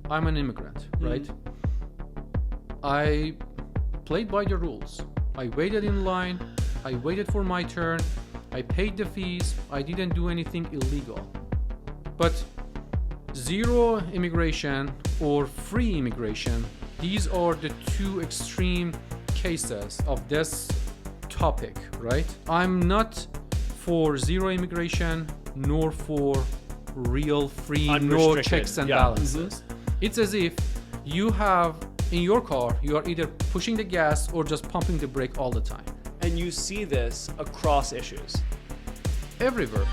I'm an immigrant, right? I played by the rules. I waited in line, I waited for my turn, I paid the fees, I didn't do anything illegal. But zero immigration or free immigration, these are the two extreme cases of this topic, right? I'm not for zero immigration nor for real free, no checks and balances. It's as if you have in your car, you are either pushing the gas or just pumping the brake all the time. And you see this across issues. Everywhere.